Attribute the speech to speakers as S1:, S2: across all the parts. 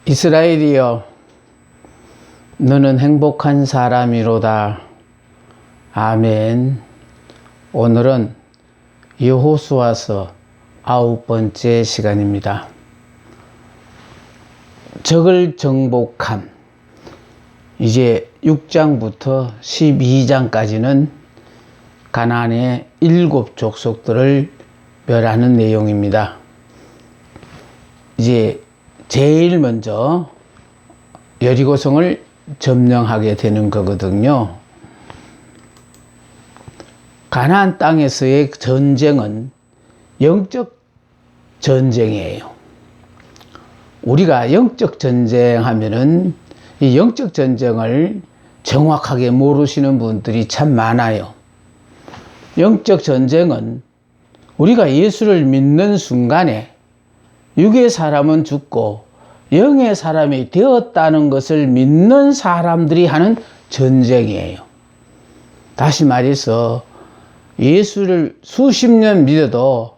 S1: 이스라엘이여, 너는 행복한 사람이로다. 아멘. 오늘은 여호수아서 9번째 시간입니다. 적을 정복함. 이제 6장부터 12장까지는 가나안의 7 족속들을 멸하는 내용입니다. 이제 제일 먼저 여리고성을 점령하게 되는 거거든요. 가나안 땅에서의 전쟁은 영적 전쟁이에요. 우리가 영적 전쟁 하면은 이 영적 전쟁을 정확하게 모르시는 분들이 참 많아요. 영적 전쟁은 우리가 예수를 믿는 순간에 육의 사람은 죽고 영의 사람이 되었다는 것을 믿는 사람들이 하는 전쟁이에요. 다시 말해서 예수를 수십 년 믿어도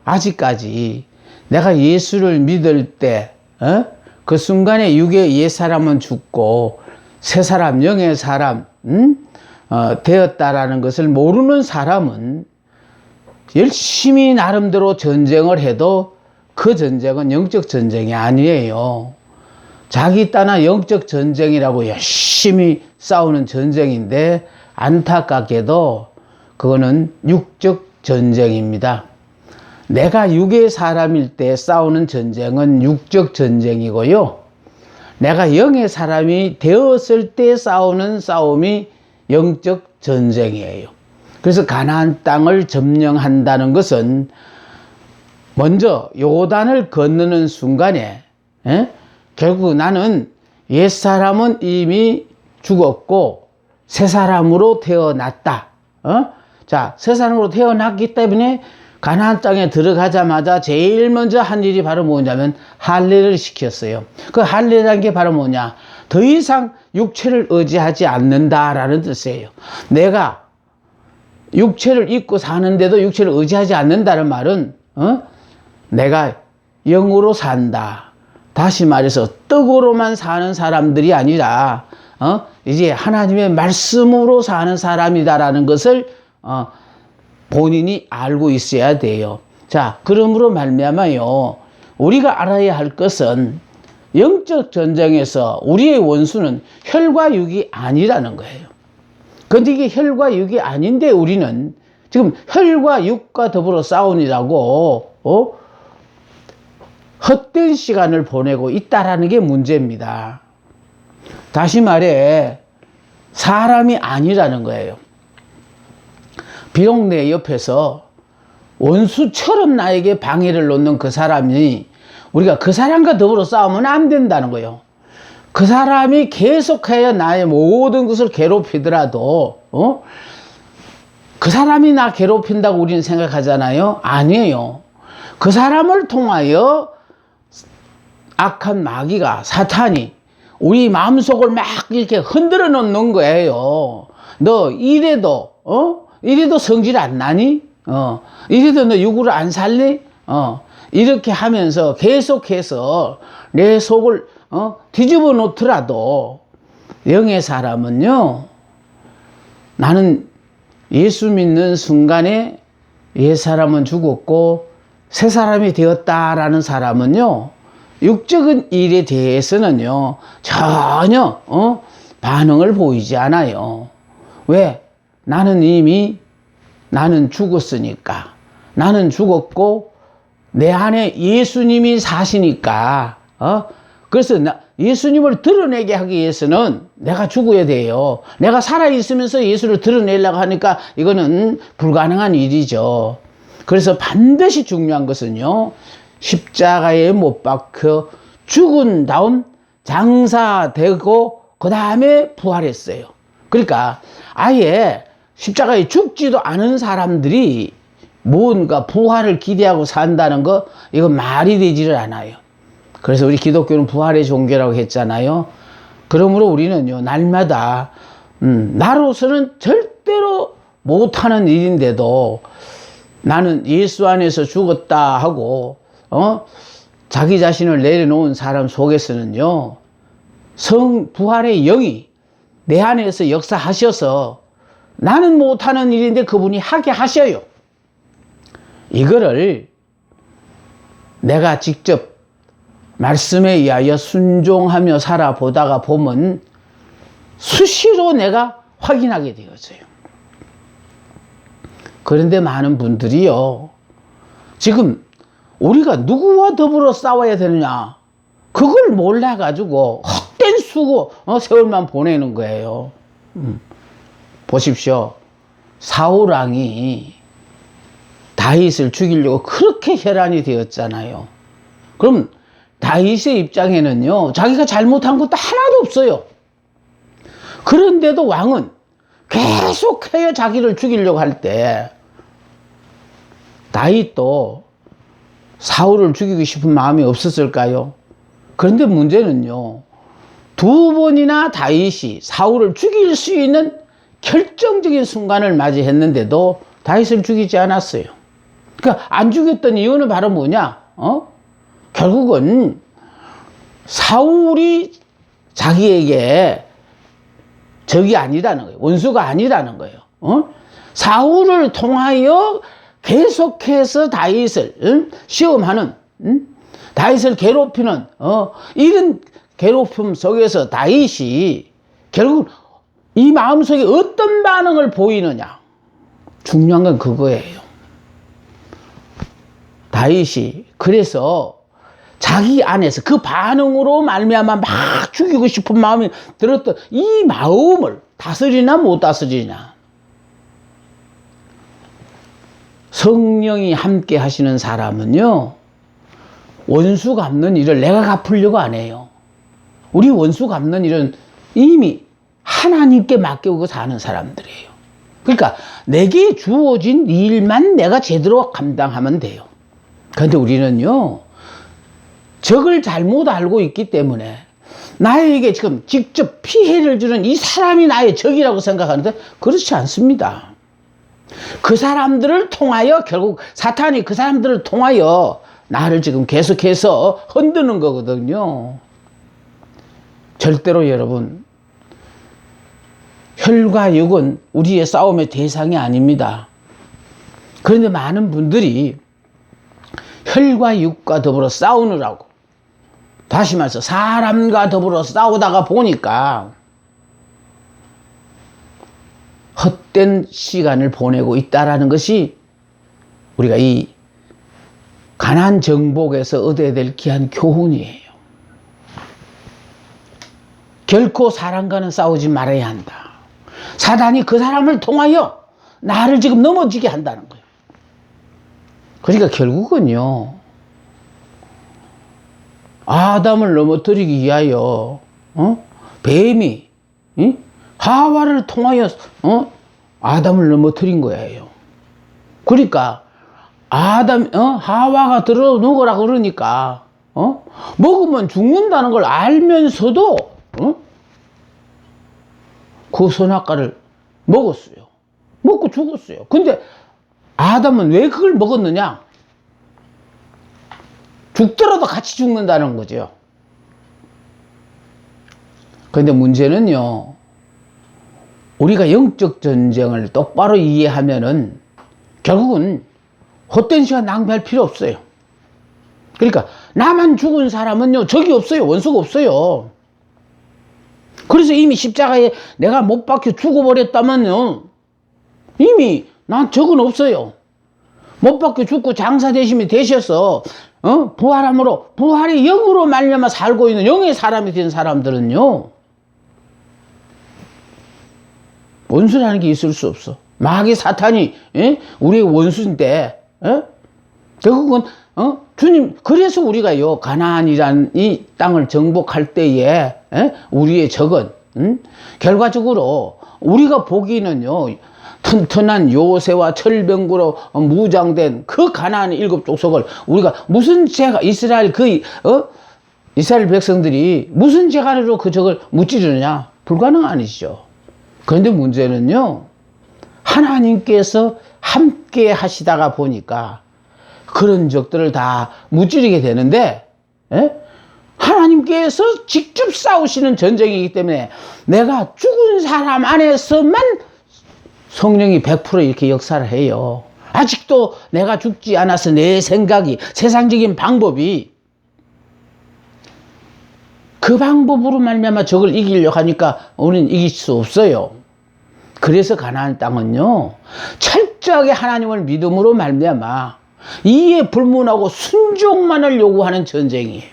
S1: 아직까지 내가 예수를 믿을 때 그 순간에 육의 옛 사람은 죽고 새 사람, 영의 사람 되었다라는 것을 모르는 사람은 열심히 나름대로 전쟁을 해도 그 전쟁은 영적 전쟁이 아니에요. 자기 따나 영적 전쟁이라고 열심히 싸우는 전쟁인데 안타깝게도 그거는 육적 전쟁입니다. 내가 육의 사람일 때 싸우는 전쟁은 육적 전쟁이고요. 내가 영의 사람이 되었을 때 싸우는 싸움이 영적 전쟁이에요. 그래서 가나안 땅을 점령한다는 것은 먼저 요단을 건너는 순간에 결국 나는 옛사람은 이미 죽었고 새 사람으로 태어났다. 자, 새 사람으로 태어났기 때문에 가나안 땅에 들어가자마자 제일 먼저 한 일이 바로 뭐냐면 할례를 시켰어요. 그 할례라는 게 바로 뭐냐? 더 이상 육체를 의지하지 않는다라는 뜻이에요. 내가 육체를 입고 사는데도 육체를 의지하지 않는다는 말은 내가 영으로 산다. 다시 말해서 떡으로만 사는 사람들이 아니라 이제 하나님의 말씀으로 사는 사람이다라는 것을 본인이 알고 있어야 돼요. 자, 그러므로 말미암아요. 우리가 알아야 할 것은 영적 전쟁에서 우리의 원수는 혈과 육이 아니라는 거예요. 그런데 이게 혈과 육이 아닌데 우리는 지금 혈과 육과 더불어 싸우느라고 헛된 시간을 보내고 있다라는 게 문제입니다. 다시 말해 사람이 아니라는 거예요. 비록 내 옆에서 원수처럼 나에게 방해를 놓는 그 사람이 우리가 그 사람과 더불어 싸우면 안 된다는 거예요. 그 사람이 계속해야 나의 모든 것을 괴롭히더라도 그 사람이 나 괴롭힌다고 우리는 생각하잖아요. 아니에요. 그 사람을 통하여 악한 마귀가 사탄이 우리 마음속을 막 이렇게 흔들어 놓는 거예요. 너 이래도 성질 안 나니? 이래도 너 육으로 안 살니? 이렇게 하면서 계속해서 내 속을 뒤집어 놓더라도 영의 사람은요, 나는 예수 믿는 순간에 옛 사람은 죽었고 새 사람이 되었다라는 사람은요, 육적인 일에 대해서는요 전혀 반응을 보이지 않아요. 왜? 나는 죽었으니까. 나는 죽었고 내 안에 예수님이 사시니까. 그래서 예수님을 드러내게 하기 위해서는 내가 죽어야 돼요. 내가 살아있으면서 예수를 드러내려고 하니까 이거는 불가능한 일이죠. 그래서 반드시 중요한 것은요, 십자가에 못 박혀 죽은 다음 장사되고 그 다음에 부활했어요. 그러니까 아예 십자가에 죽지도 않은 사람들이 뭔가 부활을 기대하고 산다는 거, 이건 말이 되지를 않아요. 그래서 우리 기독교는 부활의 종교라고 했잖아요. 그러므로 우리는요, 날마다 나로서는 절대로 못하는 일인데도 나는 예수 안에서 죽었다 하고 자기 자신을 내려놓은 사람 속에서는요, 부활의 영이 내 안에서 역사하셔서 나는 못하는 일인데 그분이 하게 하셔요. 이거를 내가 직접 말씀에 의하여 순종하며 살아보다가 보면 수시로 내가 확인하게 되었어요. 그런데 많은 분들이요, 지금 우리가 누구와 더불어 싸워야 되느냐, 그걸 몰라가지고 헛된 수고 세월만 보내는 거예요. 보십시오. 사울왕이 다윗을 죽이려고 그렇게 혈안이 되었잖아요. 그럼 다윗의 입장에는요, 자기가 잘못한 것도 하나도 없어요. 그런데도 왕은 계속해요 자기를 죽이려고 할 때, 다윗도 사울을 죽이고 싶은 마음이 없었을까요? 그런데 문제는요, 두 번이나 다윗이 사울을 죽일 수 있는 결정적인 순간을 맞이했는데도 다윗을 죽이지 않았어요. 그러니까 안 죽였던 이유는 바로 뭐냐? 결국은 사울이 자기에게 적이 아니라는 거예요. 원수가 아니라는 거예요. 사울을 통하여 계속해서 다윗을 시험하는, 다윗을 괴롭히는 이런 괴롭힘 속에서 다윗이 결국 이 마음속에 어떤 반응을 보이느냐, 중요한 건 그거예요. 다윗이 그래서 자기 안에서 그 반응으로 말미암아 막 죽이고 싶은 마음이 들었던 이 마음을 다스리나 못 다스리냐. 성령이 함께 하시는 사람은요, 원수 갚는 일을 내가 갚으려고 안 해요. 우리 원수 갚는 일은 이미 하나님께 맡기고 사는 사람들이에요. 그러니까 내게 주어진 일만 내가 제대로 감당하면 돼요. 그런데 우리는요, 적을 잘못 알고 있기 때문에 나에게 지금 직접 피해를 주는 이 사람이 나의 적이라고 생각하는데 그렇지 않습니다. 그 사람들을 통하여 결국 사탄이 그 사람들을 통하여 나를 지금 계속해서 흔드는 거거든요. 절대로 여러분, 혈과 육은 우리의 싸움의 대상이 아닙니다. 그런데 많은 분들이 혈과 육과 더불어 싸우느라고, 다시 말해서 사람과 더불어 싸우다가 보니까 헛된 시간을 보내고 있다라는 것이 우리가 이 가나안 정복에서 얻어야 될 귀한 교훈이에요. 결코 사람과는 싸우지 말아야 한다. 사단이 그 사람을 통하여 나를 지금 넘어지게 한다는 거예요. 그러니까 결국은요, 아담을 넘어뜨리기 위하여 뱀이 하와를 통하여 아담을 넘어뜨린 거예요. 그러니까 하와가 들어 먹으라 그러니까 먹으면 죽는다는 걸 알면서도 그 선악과를 먹었어요. 먹고 죽었어요. 근데 아담은 왜 그걸 먹었느냐? 죽더라도 같이 죽는다는 거죠. 그런데 문제는요, 우리가 영적 전쟁을 똑바로 이해하면은 결국은 헛된 시간 낭비할 필요 없어요. 그러니까 나만 죽은 사람은요, 적이 없어요. 원수가 없어요. 그래서 이미 십자가에 내가 못 박혀 죽어버렸다면요, 이미 난 적은 없어요. 못 박혀 죽고 장사되심이 되셔서 부활함으로, 부활의 영으로 말미암아 살고 있는 영의 사람이 된 사람들은요, 원수라는 게 있을 수 없어. 마귀 사탄이 우리의 원수인데, 결국은 주님, 그래서 우리가요, 가나안이라는 이 땅을 정복할 때에 우리의 적은 결과적으로 우리가 보기는요, 튼튼한 요새와 철병구로 무장된 그 가나안 7족속을 우리가 무슨 죄가, 이스라엘 이스라엘 백성들이 무슨 죄가로 그 적을 무찌르느냐? 불가능하시죠. 그런데 문제는요, 하나님께서 함께 하시다가 보니까 그런 적들을 다 무찌르게 되는데, 예? 하나님께서 직접 싸우시는 전쟁이기 때문에 내가 죽은 사람 안에서만 성령이 100% 이렇게 역사를 해요. 아직도 내가 죽지 않아서 내 생각이, 세상적인 방법이 그 방법으로 말미암아 적을 이기려고 하니까 우리는 이길 수 없어요. 그래서 가나안 땅은요, 철저하게 하나님을 믿음으로 말미암아 이에 불문하고 순종만을 요구하는 전쟁이에요.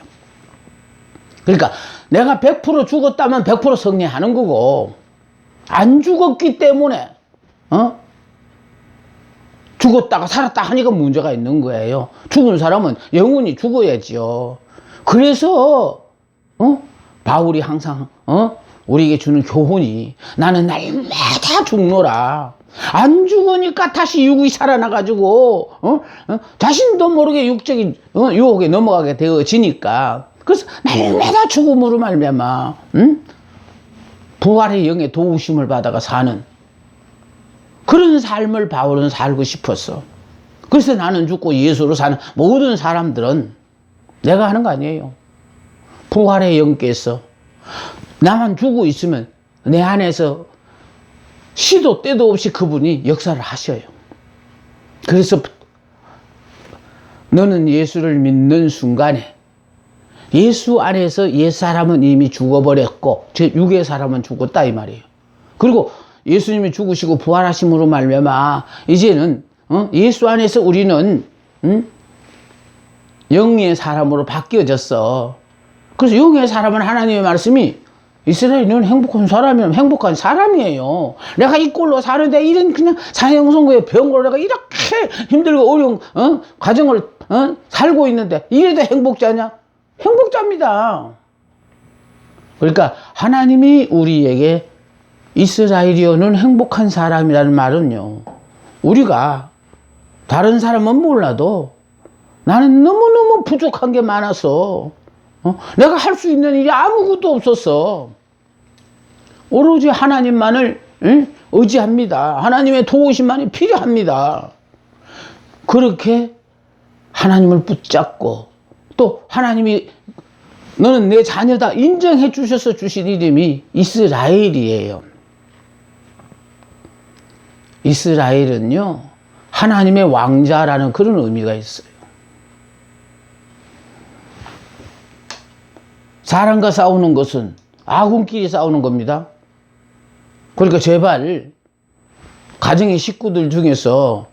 S1: 그러니까 내가 100% 죽었다면 100% 승리하는 거고, 안 죽었기 때문에 죽었다가 살았다 하니까 문제가 있는 거예요. 죽은 사람은 영원히 죽어야지요. 그래서 바울이 항상 우리에게 주는 교훈이, 나는 날마다 죽노라. 안 죽으니까 다시 육이 살아나가지고 자신도 모르게 육적인 유혹에 넘어가게 되어지니까, 그래서 날마다 죽음으로 말미암아 부활의 영의 도우심을 받아가 사는 그런 삶을 바울은 살고 싶었어. 그래서 나는 죽고 예수로 사는 모든 사람들은 내가 하는 거 아니에요. 부활의 영께서 나만 죽고 있으면 내 안에서 시도 때도 없이 그분이 역사를 하셔요. 그래서 너는 예수를 믿는 순간에 예수 안에서 옛사람은 이미 죽어버렸고 제 육의 사람은 죽었다 이 말이에요. 그리고 예수님이 죽으시고 부활하심으로 말미암아 이제는 예수 안에서 우리는 영의 사람으로 바뀌어졌어. 그래서 영의 사람은 하나님의 말씀이 이스라엘은 행복한 사람이면 행복한 사람이에요. 내가 이 꼴로 사는데 이런 그냥 사형선고의 병으로 내가 이렇게 힘들고 어려운 가정을 살고 있는데 이래도 행복자냐? 행복자입니다. 그러니까 하나님이 우리에게 이스라엘이어는 행복한 사람이라는 말은요, 우리가 다른 사람은 몰라도 나는 너무너무 부족한 게 많아서 내가 할 수 있는 일이 아무것도 없었어. 오로지 하나님만을 의지합니다. 하나님의 도우심만이 필요합니다. 그렇게 하나님을 붙잡고 또 하나님이 너는 내 자녀다 인정해 주셔서 주신 이름이 이스라엘이에요. 이스라엘은요, 하나님의 왕자라는 그런 의미가 있어요. 사람과 싸우는 것은 아군끼리 싸우는 겁니다. 그러니까 제발 가정의 식구들 중에서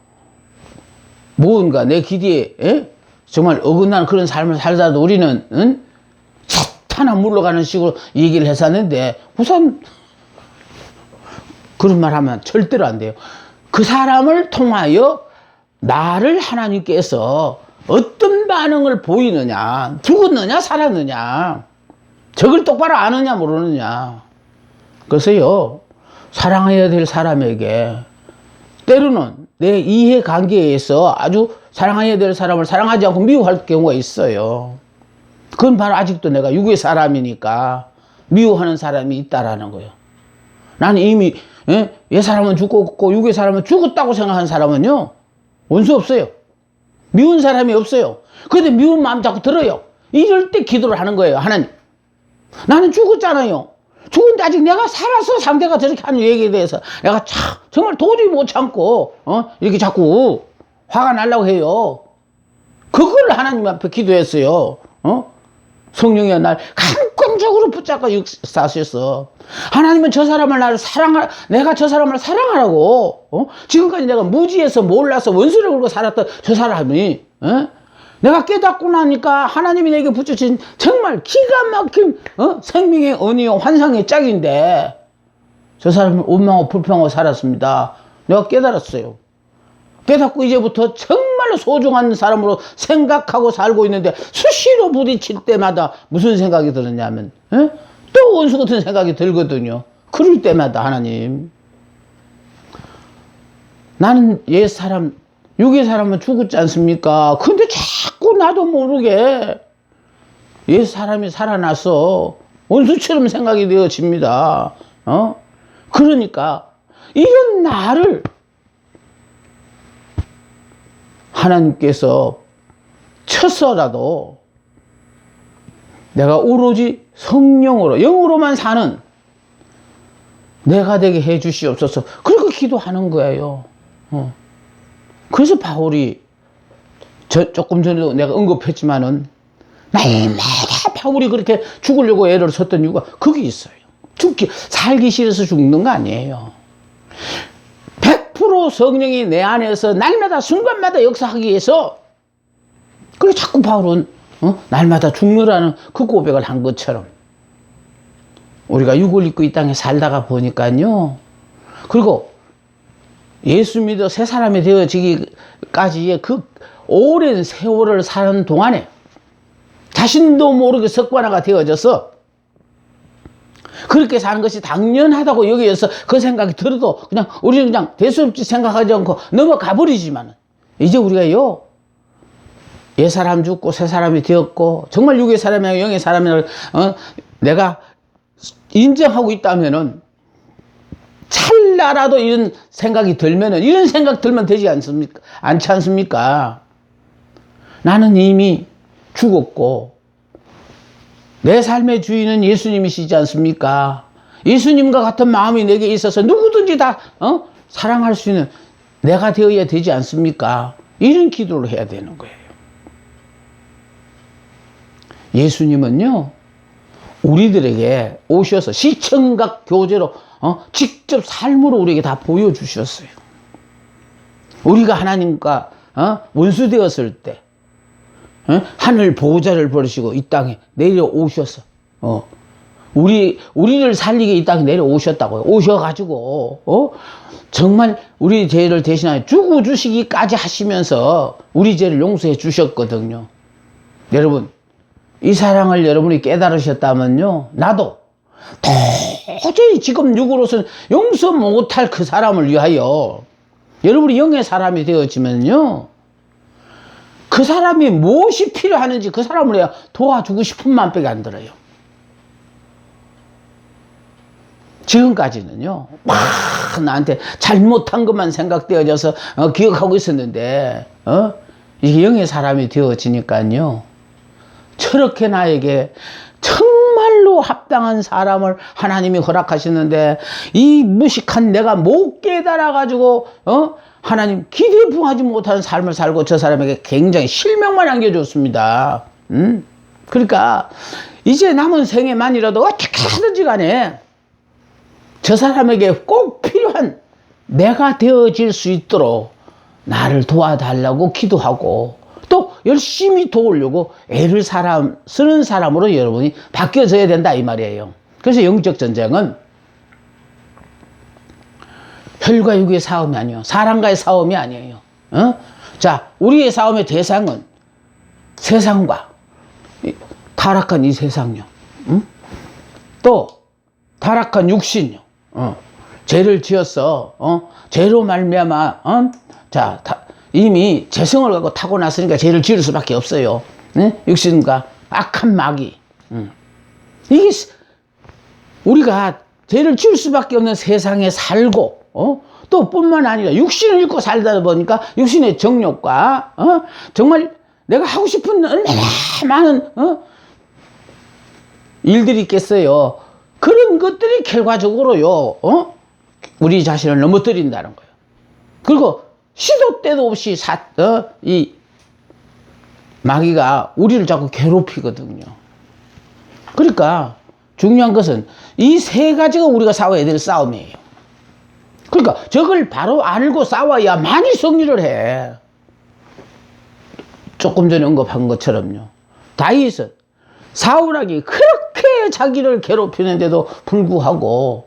S1: 무언가 내 기대에 정말 어긋나는 그런 삶을 살다도 우리는 사탄아 물러가는 식으로 얘기를 했었는데, 우선 그런 말 하면 절대로 안 돼요. 그 사람을 통하여 나를 하나님께서 어떤 반응을 보이느냐, 죽었느냐 살았느냐, 저걸 똑바로 아느냐 모르느냐. 그래서요, 사랑해야 될 사람에게 때로는 내 이해관계에서 아주 사랑해야 될 사람을 사랑하지 않고 미워할 경우가 있어요. 그건 바로 아직도 내가 육의 사람이니까 미워하는 사람이 있다라는 거예요. 나는 이미 옛 사람은 죽었고 육의 사람은 죽었다고 생각하는 사람은요, 원수 없어요. 미운 사람이 없어요. 그런데 미운 마음 자꾸 들어요. 이럴 때 기도를 하는 거예요. 하나님, 나는 죽었잖아요. 죽은데 아직 내가 살아서 상대가 저렇게 하는 얘기에 대해서 내가 정말 도저히 못 참고 이렇게 자꾸 화가 나려고 해요. 그걸 하나님 앞에 기도했어요. 성령이 날 강권적으로 붙잡고 역사하셔서, 하나님은 저 사람을 나를 내가 저 사람을 사랑하라고 지금까지 내가 무지해서 몰라서 원수를 걸고 살았던 저 사람이 내가 깨닫고 나니까 하나님이 내게 붙여진 정말 기가 막힌 생명의 은혜요 환상의 짝인데 저 사람을 원망하고 불평하고 살았습니다. 내가 깨달았어요. 깨닫고 이제부터 정말로 소중한 사람으로 생각하고 살고 있는데 수시로 부딪힐 때마다 무슨 생각이 들었냐면 또 원수 같은 생각이 들거든요. 그럴 때마다 하나님, 나는 옛 사람 육의 사람은 죽었지 않습니까? 근데 자꾸 나도 모르게 옛 사람이 살아나서 원수처럼 생각이 되어집니다. 그러니까 이런 나를 하나님께서 쳐서라도 내가 오로지 성령으로, 영으로만 사는 내가 되게 해 주시옵소서. 그렇게 기도하는 거예요. 그래서 바울이 조금 전에도 내가 언급했지만은 날마다 바울이 그렇게 죽으려고 애를 썼던 이유가 거기 있어요. 살기 싫어서 죽는 거 아니에요. 100% 성령이 내 안에서 날마다 순간마다 역사하기 위해서, 그래 자꾸 바울은 날마다 죽느라는 그 고백을 한 것처럼 우리가 육을 입고 이 땅에 살다가 보니까요. 그리고 예수 믿어 새 사람이 되어지기까지의 그 오랜 세월을 사는 동안에 자신도 모르게 습관화가 되어져서 그렇게 사는 것이 당연하다고 여기에서 그 생각이 들어도 그냥 우리는 그냥 대수롭지 생각하지 않고 넘어가 버리지만, 이제 우리가요, 옛 사람 죽고 새 사람이 되었고 정말 육의 사람이나 영의 사람을 내가 인정하고 있다면은, 찰나라도 이런 생각이 들면은, 이런 생각 들면 되지 않지 않습니까? 나는 이미 죽었고 내 삶의 주인은 예수님이시지 않습니까? 예수님과 같은 마음이 내게 있어서 누구든지 다 사랑할 수 있는 내가 되어야 되지 않습니까? 이런 기도를 해야 되는 거예요. 예수님은요, 우리들에게 오셔서 시청각 교제로 직접 삶으로 우리에게 다 보여주셨어요. 우리가 하나님과 원수 되었을 때 하늘 보호자를 버리시고 이 땅에 내려오셔서 우리를 살리게 이 땅에 내려오셨다고요. 오셔가지고 정말 우리 죄를 대신하여 죽어주시기까지 하시면서 우리 죄를 용서해 주셨거든요. 여러분, 이 사랑을 여러분이 깨달으셨다면요, 나도 도저히 지금 육으로서는 용서 못할 그 사람을 위하여 여러분이 영의 사람이 되어지면요, 그 사람이 무엇이 필요하는지 그 사람을 도와주고 싶은 마음밖에 안 들어요. 지금까지는요, 막 나한테 잘못한 것만 생각되어져서 기억하고 있었는데 이게 영의 사람이 되어지니까요, 저렇게 나에게 정말로 합당한 사람을 하나님이 허락하시는데, 이 무식한 내가 못 깨달아가지고 하나님 기대에 부응하지 못하는 삶을 살고 저 사람에게 굉장히 실명만 안겨줬습니다. 그러니까 이제 남은 생애만이라도 어떻게 하든지 간에 저 사람에게 꼭 필요한 내가 되어질 수 있도록 나를 도와달라고 기도하고, 또 열심히 도우려고 애를 쓰는 사람으로 여러분이 바뀌어져야 된다, 이 말이에요. 그래서 영적 전쟁은 혈과 육의 싸움이 아니에요. 사람과의 싸움이 아니에요. 자, 우리의 싸움의 대상은 세상과 타락한 이 세상요. 또 타락한 육신요. 죄를 지어서 죄로 말미암아 자, 이미 죄성을 갖고 타고났으니까 죄를 지을 수밖에 없어요. 육신과 악한 마귀. 이게 우리가 죄를 지을 수밖에 없는 세상에 살고, 또 뿐만 아니라 육신을 입고 살다 보니까 육신의 정욕과 정말 내가 하고 싶은 얼마나 많은 일들이 있겠어요. 그런 것들이 결과적으로요, 우리 자신을 넘어뜨린다는 거예요. 그리고 시도 때도 없이 이 마귀가 우리를 자꾸 괴롭히거든요. 그러니까 중요한 것은 이 세 가지가 우리가 싸워야 될 싸움이에요. 그러니까 저걸 바로 알고 싸워야만이 승리를 해. 조금 전에 언급한 것처럼요, 다윗은 사울에게 그렇게 자기를 괴롭히는데도 불구하고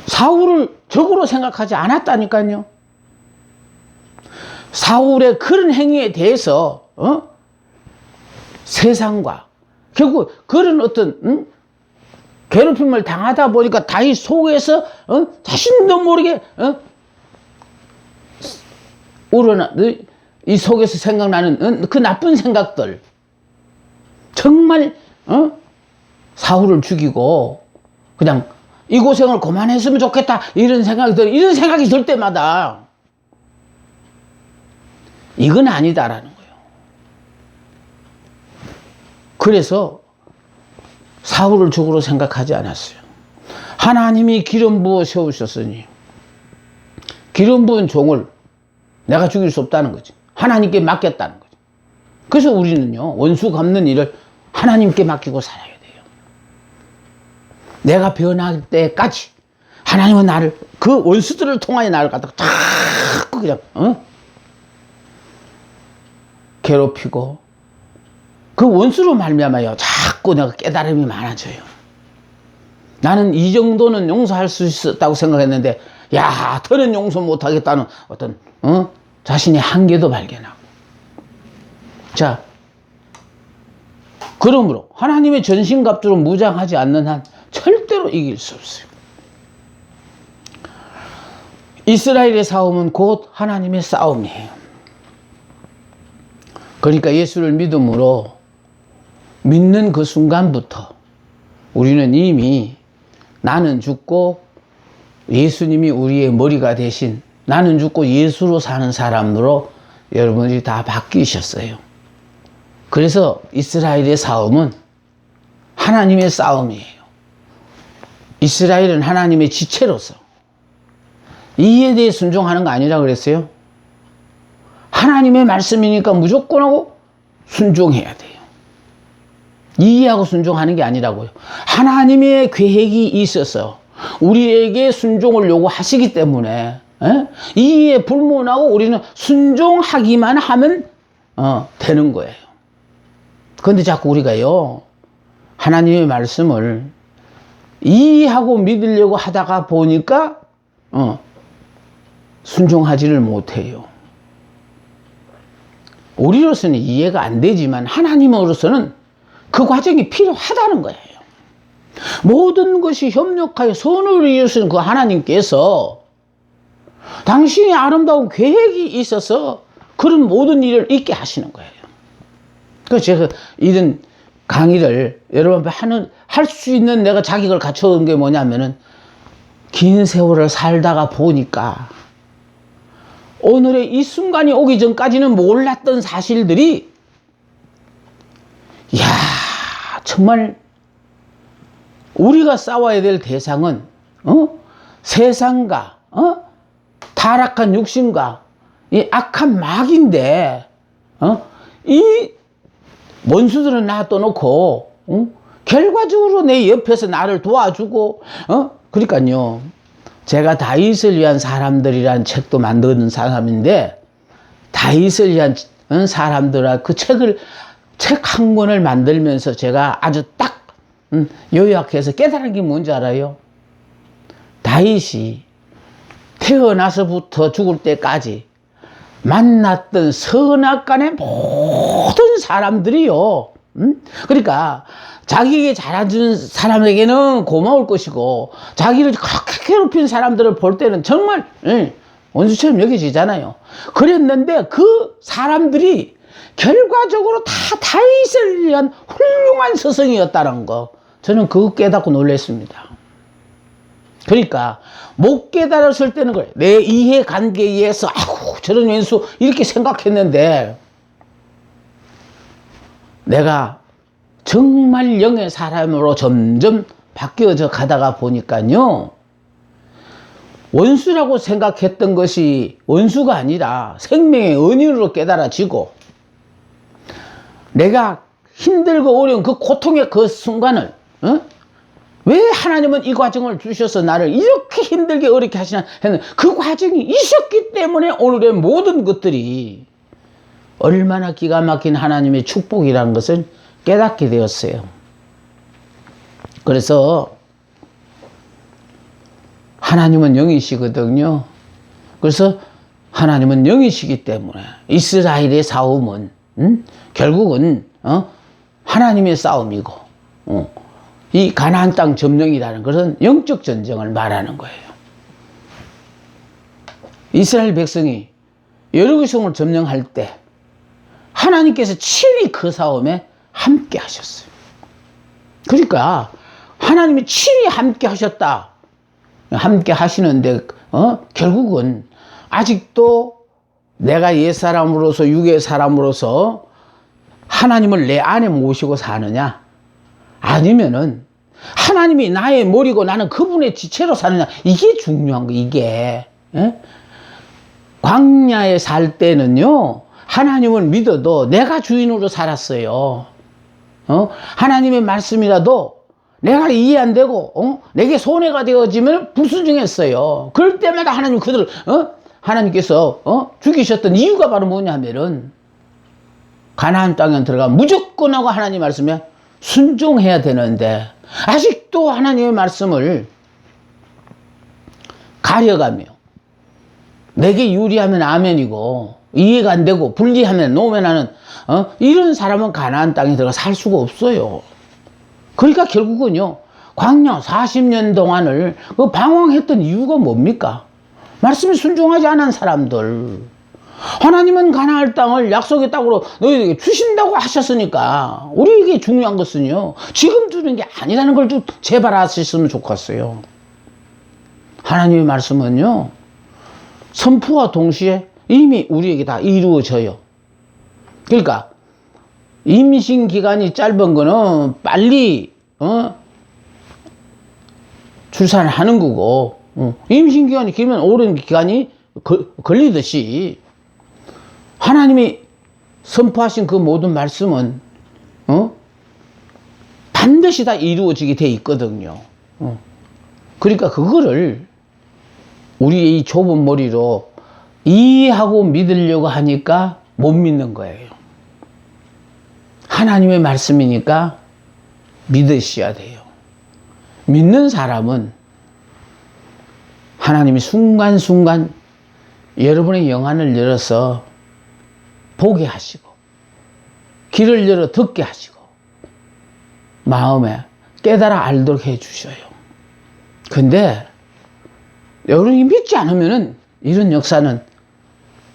S1: 사울을 적으로 생각하지 않았다니까요. 사울의 그런 행위에 대해서 세상과 결국 그런 어떤 괴롭힘을 당하다 보니까 다윗 속에서 자신도 모르게 우러나 이 속에서 생각나는 그 나쁜 생각들, 정말 사울을 죽이고 그냥 이 고생을 그만했으면 좋겠다, 이런 생각이 들 때마다 이건 아니다라는 거예요. 그래서 사울을 적으로 생각하지 않았어요. 하나님이 기름 부어 세우셨으니 기름 부은 종을 내가 죽일 수 없다는 거지. 하나님께 맡겼다는 거지. 그래서 우리는요, 원수 갚는 일을 하나님께 맡기고 살아야 돼요. 내가 변할 때까지 하나님은 나를, 그 원수들을 통하여 나를 갖다가 자꾸 그냥 괴롭히고, 그 원수로 말미암아요 자꾸 내가 깨달음이 많아져요. 나는 이 정도는 용서할 수 있었다고 생각했는데, 야, 더는 용서 못하겠다는 어떤 자신의 한계도 발견하고. 자, 그러므로 하나님의 전신갑주로 무장하지 않는 한 절대로 이길 수 없어요. 이스라엘의 싸움은 곧 하나님의 싸움이에요. 그러니까 예수를 믿음으로 믿는 그 순간부터 우리는 이미 나는 죽고 예수님이 우리의 머리가 되신, 나는 죽고 예수로 사는 사람으로 여러분들이 다 바뀌셨어요. 그래서 이스라엘의 싸움은 하나님의 싸움이에요. 이스라엘은 하나님의 지체로서 이에 대해 순종하는 거 아니라 그랬어요. 하나님의 말씀이니까 무조건 하고 순종해야 돼요. 이해하고 순종하는 게 아니라고요. 하나님의 계획이 있어서 우리에게 순종을 요구하시기 때문에 이에 불문하고 우리는 순종하기만 하면 되는 거예요. 그런데 자꾸 우리가요, 하나님의 말씀을 이해하고 믿으려고 하다가 보니까 순종하지를 못해요. 우리로서는 이해가 안 되지만 하나님으로서는 그 과정이 필요하다는 거예요. 모든 것이 협력하여 선을 이루시는 그 하나님께서 당신의 아름다운 계획이 있어서 그런 모든 일을 있게 하시는 거예요. 그래서 제가 이런 강의를 여러분 앞에 할 수 있는 내가 자격을 갖춰온 게 뭐냐면은, 긴 세월을 살다가 보니까 오늘의 이 순간이 오기 전까지는 몰랐던 사실들이, 이야, 정말 우리가 싸워야 될 대상은 세상과 타락한 육신과 이 악한 마귀인데 이 원수들은 놔둬놓고 결과적으로 내 옆에서 나를 도와주고 그러니까요, 제가 다윗을 위한 사람들이란 책도 만드는 사람인데, 다윗을 위한 사람들아 그 책 한 권을 만들면서 제가 아주 딱 요약해서 깨달은 게 뭔지 알아요? 다윗이 태어나서부터 죽을 때까지 만났던 선악간의 모든 사람들이요, 그러니까 자기에게 잘해준 사람에게는 고마울 것이고, 자기를 그렇게 괴롭힌 사람들을 볼 때는 정말 원수처럼 여겨지잖아요. 그랬는데 그 사람들이 결과적으로 다 다윗을 위한 훌륭한 스승이었다는 거, 저는 그거 깨닫고 놀랐습니다. 그러니까 못 깨달았을 때는 그래, 내 이해관계에 의해서 아우 저런 왼수 이렇게 생각했는데, 내가 정말 영의 사람으로 점점 바뀌어져 가다가 보니까요, 원수라고 생각했던 것이 원수가 아니라 생명의 은인으로 깨달아지고, 내가 힘들고 어려운 그 고통의 그 순간을 왜 하나님은 이 과정을 주셔서 나를 이렇게 힘들게 어렵게 하시나 했는 그 과정이 있었기 때문에 오늘의 모든 것들이 얼마나 기가 막힌 하나님의 축복이라는 것을 깨닫게 되었어요. 그래서 하나님은 영이시거든요. 그래서 하나님은 영이시기 때문에 이스라엘의 싸움은 결국은 하나님의 싸움이고, 이 가나안 땅 점령이라는 것은 영적 전쟁을 말하는 거예요. 이스라엘 백성이 여리고성을 점령할 때 하나님께서 친히 그 싸움에 함께 하셨어요. 그러니까 하나님이 친히 함께 하셨다, 함께 하시는데 결국은 아직도 내가 옛사람으로서 육의 사람으로서 하나님을 내 안에 모시고 사느냐, 아니면은 하나님이 나의 머리고 나는 그분의 지체로 사느냐, 이게 중요한 거예요. 이게. 예? 광야에 살 때는요, 하나님을 믿어도 내가 주인으로 살았어요. 하나님의 말씀이라도 내가 이해 안 되고 내게 손해가 되어지면 불순종했어요. 그럴 때마다 하나님 그들을 하나님께서 죽이셨던 이유가 바로 뭐냐면은 가나안 땅에 들어가면 무조건 하고 하나님 말씀에 순종해야 되는데 아직도 하나님의 말씀을 가려가며 내게 유리하면 아멘이고 이해가 안 되고 불리하면 노면하는 이런 사람은 가나안 땅에 들어가 살 수가 없어요. 그러니까 결국은요, 광야 40년 동안을 그 방황했던 이유가 뭡니까? 말씀에 순종하지 않은 사람들. 하나님은 가나안 땅을 약속의 땅으로 너희에게 주신다고 하셨으니까 우리에게 중요한 것은요, 지금 주는 게 아니라는 걸 좀 제발 아셨으면 좋겠어요. 하나님의 말씀은요, 선포와 동시에 이미 우리에게 다 이루어져요. 그러니까 임신 기간이 짧은 거는 빨리 출산을 하는 거고, 임신 기간이 길면 오랜 기간이 걸리듯이 하나님이 선포하신 그 모든 말씀은 반드시 다 이루어지게 돼 있거든요. 그러니까 그거를 우리의 이 좁은 머리로 이해하고 믿으려고 하니까 못 믿는 거예요. 하나님의 말씀이니까 믿으셔야 돼요. 믿는 사람은 하나님이 순간순간 여러분의 영안을 열어서 보게 하시고 귀를 열어 듣게 하시고 마음에 깨달아 알도록 해 주셔요. 근데 여러분이 믿지 않으면은 이런 역사는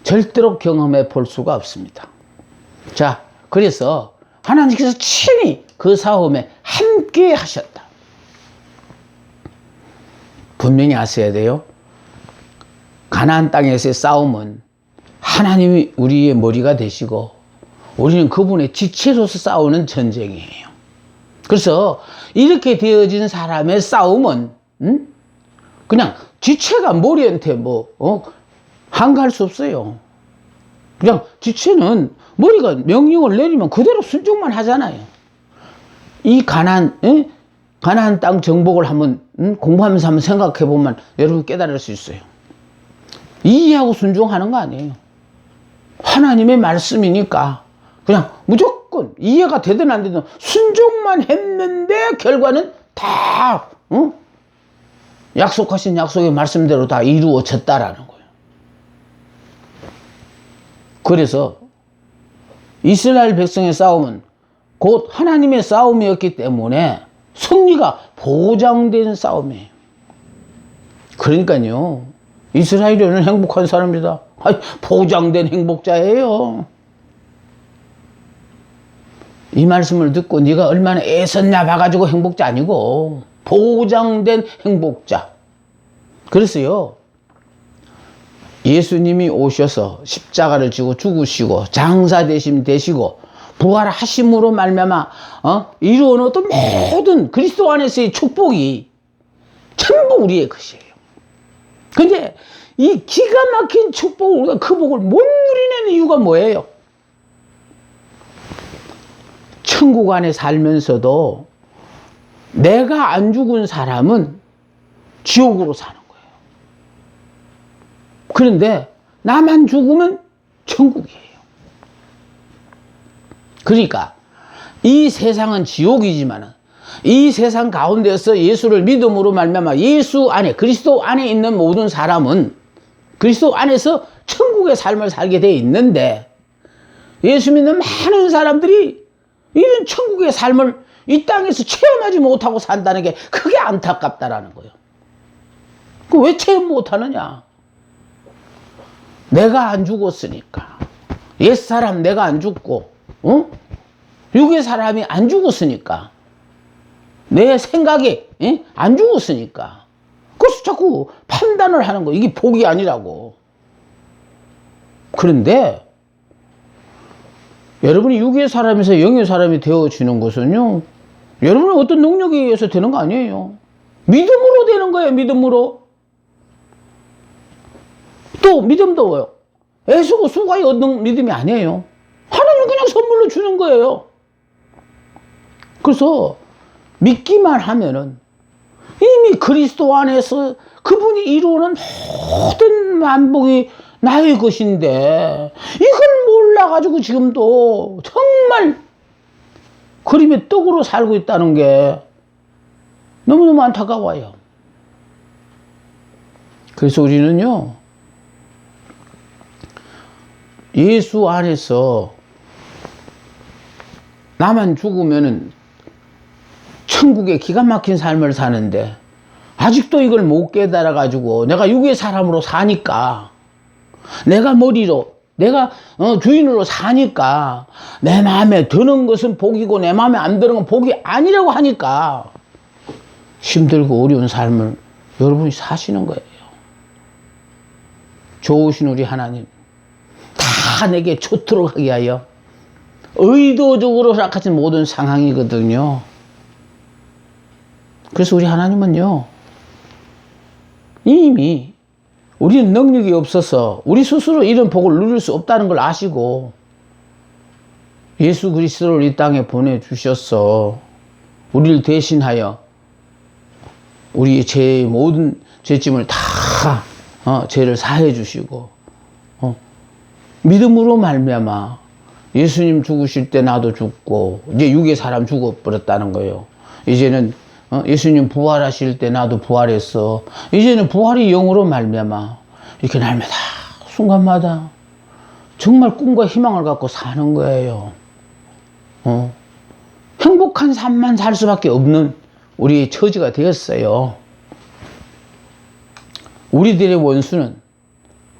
S1: 절대로 경험해 볼 수가 없습니다. 자, 그래서 하나님께서 친히 그 싸움에 함께 하셨다. 분명히 아셔야 돼요. 가나안 땅에서의 싸움은 하나님이 우리의 머리가 되시고 우리는 그분의 지체로서 싸우는 전쟁이에요. 그래서 이렇게 되어진 사람의 싸움은 그냥 지체가 머리한테 한가할 수 없어요. 그냥 지체는 머리가 명령을 내리면 그대로 순종만 하잖아요. 이 가나안 땅 정복을 한번 공부하면서 한번 생각해 보면 여러분 깨달을 수 있어요. 이해하고 순종하는 거 아니에요. 하나님의 말씀이니까 그냥 무조건 이해가 되든 안 되든 순종만 했는데 결과는 다 약속하신 약속의 말씀대로 다 이루어졌다라는 거예요. 그래서 이스라엘 백성의 싸움은 곧 하나님의 싸움이었기 때문에 승리가 보장된 싸움이에요. 그러니까요, 이스라엘은 행복한 사람이다. 보장된 행복자예요. 이 말씀을 듣고 네가 얼마나 애썼냐 봐가지고 행복자 아니고 보장된 행복자. 그래서요, 예수님이 오셔서 십자가를 지고 죽으시고 장사 되시고 부활하심으로 말미암아 이루어놓은 어떤 모든 그리스도 안에서의 축복이 전부 우리의 것이에요. 근데 이 기가 막힌 축복을 우리가 그 복을 못 누리는 이유가 뭐예요? 천국 안에 살면서도 내가 안 죽은 사람은 지옥으로 사는 거예요. 그런데 나만 죽으면 천국이에요. 그러니까 이 세상은 지옥이지만 이 세상 가운데서 예수를 믿음으로 말미암아 예수 안에 그리스도 안에 있는 모든 사람은 그리스도 안에서 천국의 삶을 살게 돼 있는데 예수 믿는 많은 사람들이 이런 천국의 삶을 이 땅에서 체험하지 못하고 산다는 게 그게 안타깝다라는 거예요. 왜 체험 못하느냐? 내가 안 죽었으니까. 옛사람 내가 안 죽고 육의 사람이 안 죽었으니까. 내 생각이 안 죽었으니까. 그래서 자꾸 판단을 하는 거. 이게 복이 아니라고. 그런데 여러분이 육의 사람에서 영의 사람이 되어지는 것은요, 여러분은 어떤 능력에 의해서 되는 거 아니에요. 믿음으로 되는 거예요, 믿음으로. 또 믿음도 애쓰고 수고하여 얻는 믿음이 아니에요. 하나님 그냥 선물로 주는 거예요. 그래서 믿기만 하면은 이미 그리스도 안에서 그분이 이루는 모든 만복이 나의 것인데, 이걸 몰라가지고 지금도 정말 그림의 떡으로 살고 있다는 게 너무너무 안타까워요. 그래서 우리는요, 예수 안에서 나만 죽으면은 천국의 기가 막힌 삶을 사는데, 아직도 이걸 못 깨달아가지고 내가 육의 사람으로 사니까, 내가 머리로, 내가 주인으로 사니까 내 마음에 드는 것은 복이고 내 마음에 안 드는 건 복이 아니라고 하니까 힘들고 어려운 삶을 여러분이 사시는 거예요. 좋으신 우리 하나님, 다 내게 좋도록 하게 하여 의도적으로 허락하신 모든 상황이거든요. 그래서 우리 하나님은요, 이미 우리는 능력이 없어서 우리 스스로 이런 복을 누릴 수 없다는 걸 아시고 예수 그리스도를 이 땅에 보내주셔서 우리를 대신하여 우리의 죄의 모든 죄짐을 다 죄를 사해 주시고 믿음으로 말미암아 예수님 죽으실 때 나도 죽고, 이제 육의 사람 죽어버렸다는 거예요. 이제는 예수님 부활하실 때 나도 부활했어. 이제는 부활이 영으로 말미암아 이렇게 날마다 순간마다 정말 꿈과 희망을 갖고 사는 거예요. 행복한 삶만 살 수밖에 없는 우리의 처지가 되었어요. 우리들의 원수는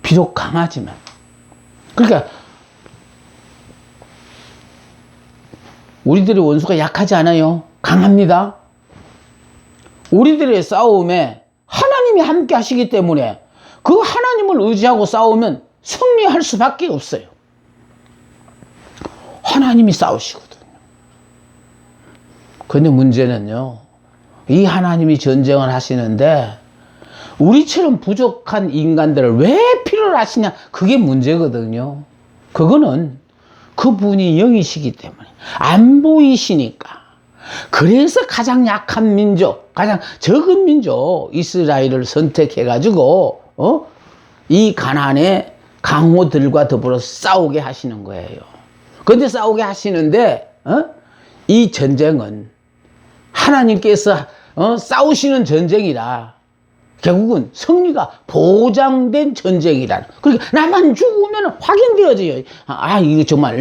S1: 비록 강하지만, 그러니까 우리들의 원수가 약하지 않아요. 강합니다. 우리들의 싸움에 하나님이 함께 하시기 때문에 그 하나님을 의지하고 싸우면 승리할 수밖에 없어요. 하나님이 싸우시거든요. 그런데 문제는요, 이 하나님이 전쟁을 하시는데 우리처럼 부족한 인간들을 왜 필요로 하시냐, 그게 문제거든요. 그거는 그분이 영이시기 때문에 안 보이시니까. 그래서 가장 약한 민족, 가장 적은 민족 이스라엘을 선택해가지고 이 가나안의 강호들과 더불어 싸우게 하시는 거예요. 그런데 싸우게 하시는데 이 전쟁은 하나님께서 싸우시는 전쟁이라 결국은 승리가 보장된 전쟁이라는. 그러니까 나만 죽으면 확인되어져요. 이거 정말